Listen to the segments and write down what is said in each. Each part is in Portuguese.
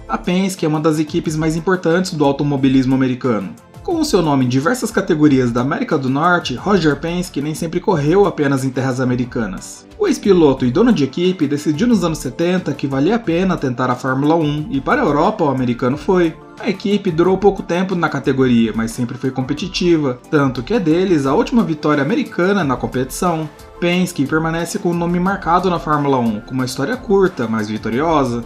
A Penske é uma das equipes mais importantes do automobilismo americano. Com o seu nome em diversas categorias da América do Norte, Roger Penske nem sempre correu apenas em terras americanas. O ex-piloto e dono de equipe decidiu nos anos 70 que valia a pena tentar a Fórmula 1 e para a Europa o americano foi. A equipe durou pouco tempo na categoria, mas sempre foi competitiva, tanto que é deles a última vitória americana na competição. Penske permanece com o nome marcado na Fórmula 1, com uma história curta, mas vitoriosa.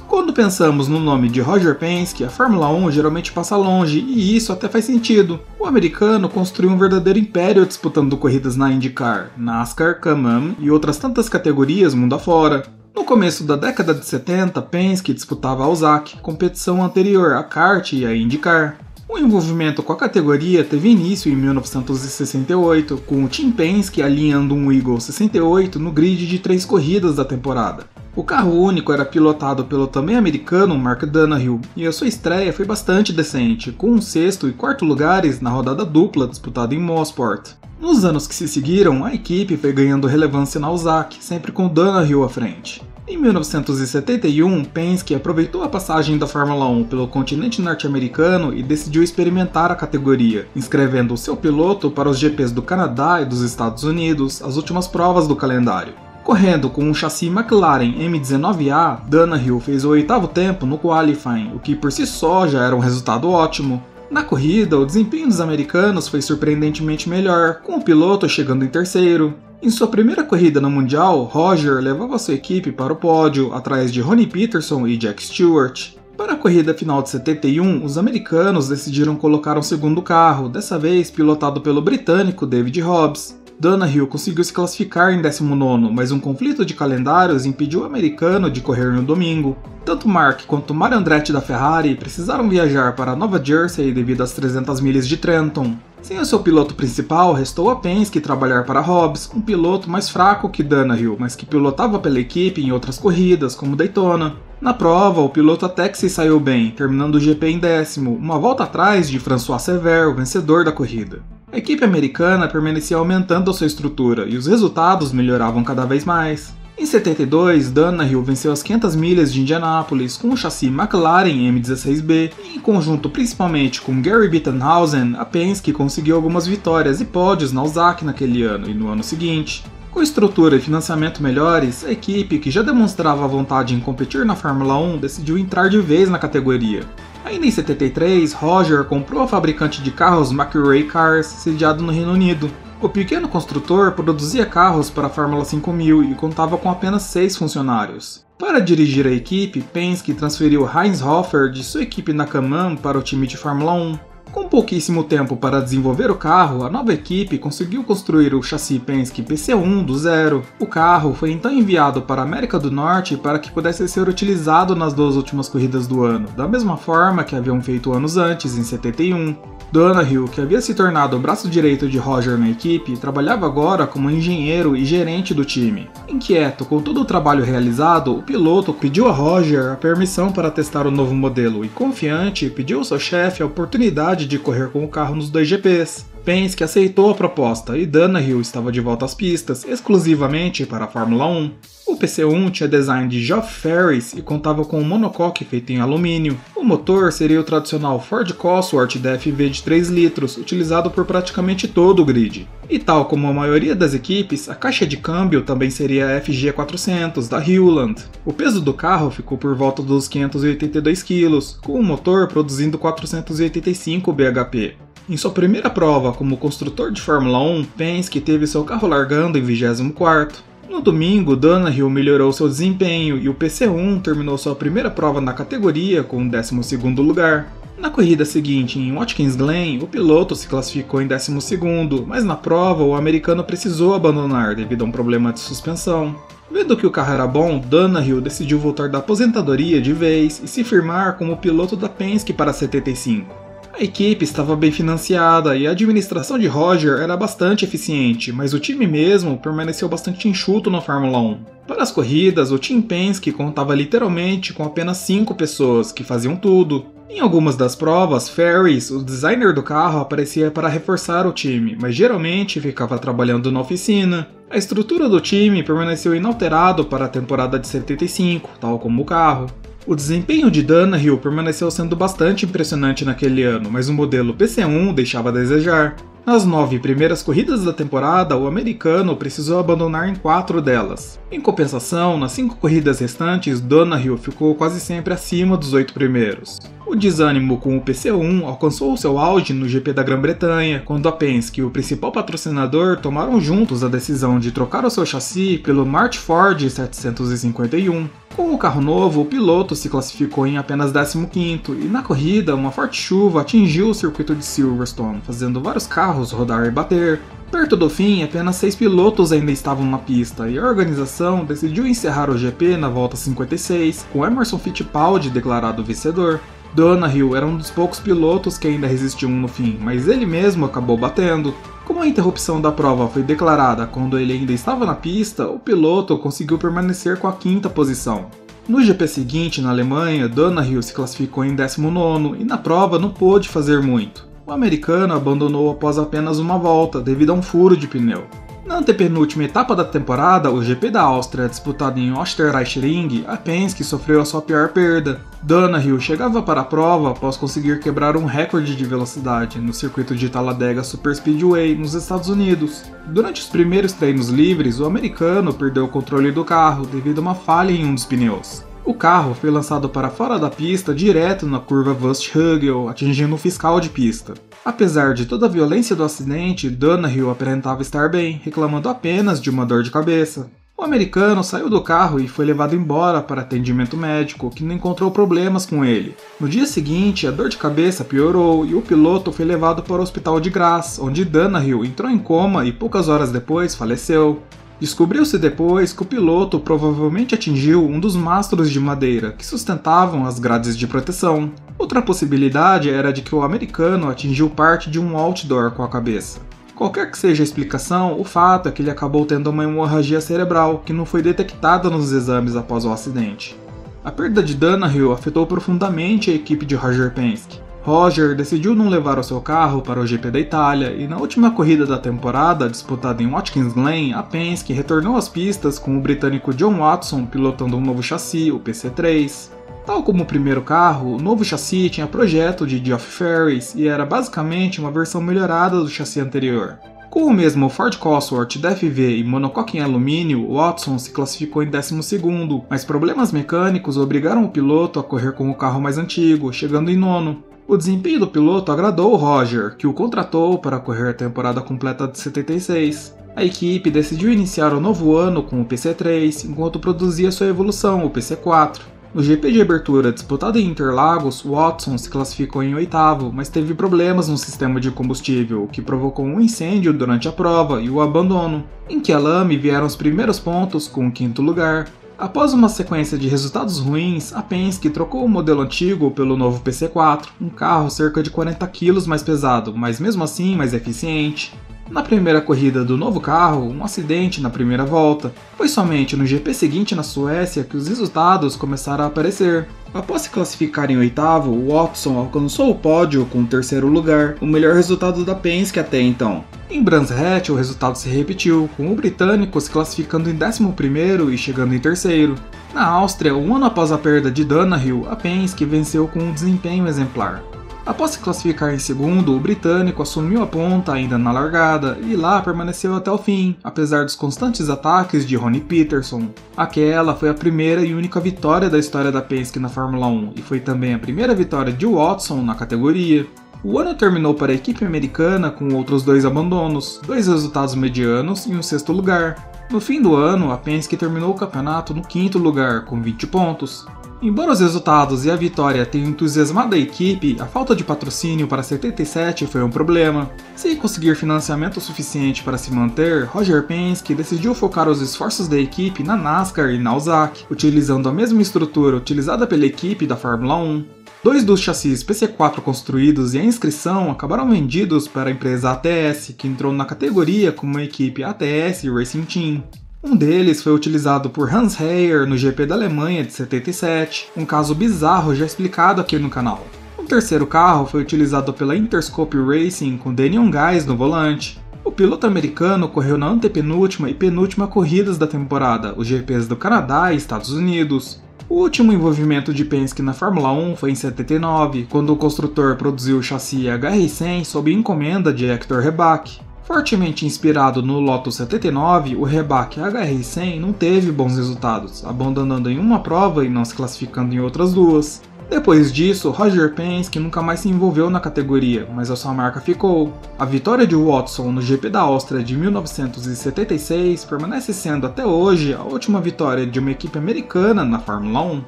Quando pensamos no nome de Roger Penske, a Fórmula 1 geralmente passa longe, e isso até faz sentido. O americano construiu um verdadeiro império disputando corridas na IndyCar, NASCAR, Can-Am e outras tantas categorias mundo afora. No começo da década de 70, Penske disputava a USAC, competição anterior à kart e à IndyCar. O envolvimento com a categoria teve início em 1968, com o Team Penske alinhando um Eagle 68 no grid de 3 corridas da temporada. O carro único era pilotado pelo também americano Mark Donohue, e a sua estreia foi bastante decente, com um sexto e quarto lugares na rodada dupla disputada em Mosport. Nos anos que se seguiram, a equipe foi ganhando relevância na USAC, sempre com Donohue à frente. Em 1971, Penske aproveitou a passagem da Fórmula 1 pelo continente norte-americano e decidiu experimentar a categoria, inscrevendo o seu piloto para os GPs do Canadá e dos Estados Unidos, as últimas provas do calendário. Correndo com um chassi McLaren M19A, Donohue fez o 8º tempo no qualifying, o que por si só já era um resultado ótimo. Na corrida, o desempenho dos americanos foi surpreendentemente melhor, com o piloto chegando em terceiro. Em sua primeira corrida no Mundial, Roger levava sua equipe para o pódio, atrás de Ronnie Peterson e Jack Stewart. Para a corrida final de 71, os americanos decidiram colocar um segundo carro, dessa vez pilotado pelo britânico David Hobbs. Donohue conseguiu se classificar em 19º, mas um conflito de calendários impediu o americano de correr no domingo. Tanto Mark quanto Mario Andretti da Ferrari precisaram viajar para Nova Jersey devido às 300 milhas de Trenton. Sem o seu piloto principal, restou a Penske trabalhar para Hobbs, um piloto mais fraco que Donohue, mas que pilotava pela equipe em outras corridas, como Daytona. Na prova, o piloto até que se saiu bem, terminando o GP em 10º, uma volta atrás de François Sever, o vencedor da corrida. A equipe americana permanecia aumentando a sua estrutura e os resultados melhoravam cada vez mais. Em 72, Donohue venceu as 500 milhas de Indianápolis com o chassi McLaren M16B e, em conjunto principalmente com Gary Bettenhausen, a Penske conseguiu algumas vitórias e pódios na USAC naquele ano e no ano seguinte. Com estrutura e financiamento melhores, a equipe, que já demonstrava vontade em competir na Fórmula 1, decidiu entrar de vez na categoria. Ainda em 73, Roger comprou a fabricante de carros McRae Cars, sediado no Reino Unido. O pequeno construtor produzia carros para a Fórmula 5000 e contava com apenas 6 funcionários. Para dirigir a equipe, Penske transferiu Heinz Hofer de sua equipe na Can-Am para o time de Fórmula 1. Com pouquíssimo tempo para desenvolver o carro, a nova equipe conseguiu construir o chassi Penske PC1 do zero. O carro foi então enviado para a América do Norte para que pudesse ser utilizado nas 2 últimas corridas do ano, da mesma forma que haviam feito anos antes, em 71. Donohue, que havia se tornado o braço direito de Roger na equipe, trabalhava agora como engenheiro e gerente do time. Inquieto com todo o trabalho realizado, o piloto pediu a Roger a permissão para testar o novo modelo e, confiante, pediu ao seu chefe a oportunidade de correr com o carro nos 2 GPs. Penske aceitou a proposta e Donohue estava de volta às pistas, exclusivamente para a Fórmula 1. O PC1 tinha design de Geoff Ferris e contava com um monocoque feito em alumínio. O motor seria o tradicional Ford Cosworth DFV de 3 litros, utilizado por praticamente todo o grid. E tal como a maioria das equipes, a caixa de câmbio também seria a FG400 da Hewland. O peso do carro ficou por volta dos 582 kg, com o motor produzindo 485 bhp. Em sua primeira prova como construtor de Fórmula 1, Penske teve seu carro largando em 24º. No domingo, Donohue melhorou seu desempenho e o PC1 terminou sua primeira prova na categoria com o 12º lugar. Na corrida seguinte, em Watkins Glen, o piloto se classificou em 12º, mas na prova o americano precisou abandonar devido a um problema de suspensão. Vendo que o carro era bom, Donohue decidiu voltar da aposentadoria de vez e se firmar como piloto da Penske para 75. A equipe estava bem financiada e a administração de Roger era bastante eficiente, mas o time mesmo permaneceu bastante enxuto na Fórmula 1. Para as corridas, o Team Penske contava literalmente com apenas 5 pessoas, que faziam tudo. Em algumas das provas, Ferris, o designer do carro, aparecia para reforçar o time, mas geralmente ficava trabalhando na oficina. A estrutura do time permaneceu inalterado para a temporada de 75, tal como o carro. O desempenho de Donohue permaneceu sendo bastante impressionante naquele ano, mas o modelo PC1 deixava a desejar. Nas 9 primeiras corridas da temporada, o americano precisou abandonar em 4 delas. Em compensação, nas 5 corridas restantes, Donohue ficou quase sempre acima dos 8 primeiros. O desânimo com o PC1 alcançou seu auge no GP da Grã-Bretanha, quando a Penske e o principal patrocinador tomaram juntos a decisão de trocar o seu chassi pelo March Ford 751. Com o carro novo, o piloto se classificou em apenas 15º e na corrida uma forte chuva atingiu o circuito de Silverstone, fazendo vários carros rodar e bater. Perto do fim, apenas 6 pilotos ainda estavam na pista e a organização decidiu encerrar o GP na volta 56, com Emerson Fittipaldi declarado vencedor. Donohue era um dos poucos pilotos que ainda resistiam no fim, mas ele mesmo acabou batendo. Como a interrupção da prova foi declarada quando ele ainda estava na pista, o piloto conseguiu permanecer com a 5ª posição. No GP seguinte, na Alemanha, Donohue se classificou em 19º e na prova não pôde fazer muito. O americano abandonou após apenas uma volta, devido a um furo de pneu. Na antepenúltima etapa da temporada, o GP da Áustria, disputado em Österreich-Ring, a Penske sofreu a sua pior perda. Donohue chegava para a prova após conseguir quebrar um recorde de velocidade no circuito de Talladega Superspeedway, nos Estados Unidos. Durante os primeiros treinos livres, o americano perdeu o controle do carro devido a uma falha em um dos pneus. O carro foi lançado para fora da pista direto na curva Wust-Hügel, atingindo o fiscal de pista. Apesar de toda a violência do acidente, Donohue aparentava estar bem, reclamando apenas de uma dor de cabeça. O americano saiu do carro e foi levado embora para atendimento médico, que não encontrou problemas com ele. No dia seguinte, a dor de cabeça piorou e o piloto foi levado para o hospital de Graz, onde Donohue entrou em coma e poucas horas depois faleceu. Descobriu-se depois que o piloto provavelmente atingiu um dos mastros de madeira que sustentavam as grades de proteção. Outra possibilidade era de que o americano atingiu parte de um outdoor com a cabeça. Qualquer que seja a explicação, o fato é que ele acabou tendo uma hemorragia cerebral que não foi detectada nos exames após o acidente. A perda de Donohue afetou profundamente a equipe de Roger Penske. Roger decidiu não levar o seu carro para o GP da Itália e na última corrida da temporada, disputada em Watkins Glen, a Penske retornou às pistas com o britânico John Watson pilotando um novo chassi, o PC3. Tal como o primeiro carro, o novo chassi tinha projeto de Geoff Ferris e era basicamente uma versão melhorada do chassi anterior. Com o mesmo Ford Cosworth DFV e monocoque em alumínio, Watson se classificou em 12º, mas problemas mecânicos obrigaram o piloto a correr com o carro mais antigo, chegando em 9º. O desempenho do piloto agradou o Roger, que o contratou para correr a temporada completa de 76. A equipe decidiu iniciar o novo ano com o PC3, enquanto produzia sua evolução, o PC4. No GP de abertura disputado em Interlagos, Watson se classificou em 8º, mas teve problemas no sistema de combustível, o que provocou um incêndio durante a prova e o abandono. Em Kyalami vieram os primeiros pontos com o 5º lugar. Após uma sequência de resultados ruins, a Penske trocou o modelo antigo pelo novo PC4, um carro cerca de 40 kg mais pesado, mas mesmo assim mais eficiente. Na primeira corrida do novo carro, um acidente na primeira volta. Foi somente no GP seguinte na Suécia que os resultados começaram a aparecer. Após se classificar em 8º, o Watson alcançou o pódio com o 3º lugar, o melhor resultado da Penske até então. Em Brands Hatch, o resultado se repetiu, com o britânico se classificando em 11º e chegando em 3º. Na Áustria, um ano após a perda de Donohue, a Penske venceu com um desempenho exemplar. Após se classificar em 2º, o britânico assumiu a ponta ainda na largada e lá permaneceu até o fim, apesar dos constantes ataques de Ronnie Peterson. Aquela foi a primeira e única vitória da história da Penske na Fórmula 1 e foi também a primeira vitória de Watson na categoria. O ano terminou para a equipe americana com outros 2 abandonos, 2 resultados medianos e um 6º lugar. No fim do ano, a Penske terminou o campeonato no 5º lugar, com 20 pontos. Embora os resultados e a vitória tenham entusiasmado a equipe, a falta de patrocínio para 77 foi um problema. Sem conseguir financiamento suficiente para se manter, Roger Penske decidiu focar os esforços da equipe na NASCAR e na USAC, utilizando a mesma estrutura utilizada pela equipe da Fórmula 1. 2 dos chassis PC4 construídos e a inscrição acabaram vendidos para a empresa ATS, que entrou na categoria como a equipe ATS Racing Team. Um deles foi utilizado por Hans Heyer no GP da Alemanha de 77, um caso bizarro já explicado aqui no canal. O terceiro carro foi utilizado pela Interscope Racing com Daniel Guys no volante. O piloto americano correu na antepenúltima e penúltima corridas da temporada, os GPs do Canadá e Estados Unidos. O último envolvimento de Penske na Fórmula 1 foi em 79, quando o construtor produziu o chassi HR100 sob encomenda de Hector Rebaque. Fortemente inspirado no Lotus 79, o Rebaque HR100 não teve bons resultados, abandonando em uma prova e não se classificando em outras duas. Depois disso, Roger Penske nunca mais se envolveu na categoria, mas a sua marca ficou. A vitória de Watson no GP da Áustria de 1976 permanece sendo até hoje a última vitória de uma equipe americana na Fórmula 1.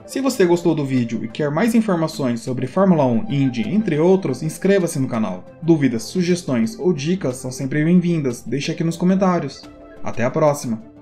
Se você gostou do vídeo e quer mais informações sobre Fórmula 1, Indy, entre outros, inscreva-se no canal. Dúvidas, sugestões ou dicas são sempre bem-vindas, deixe aqui nos comentários. Até a próxima!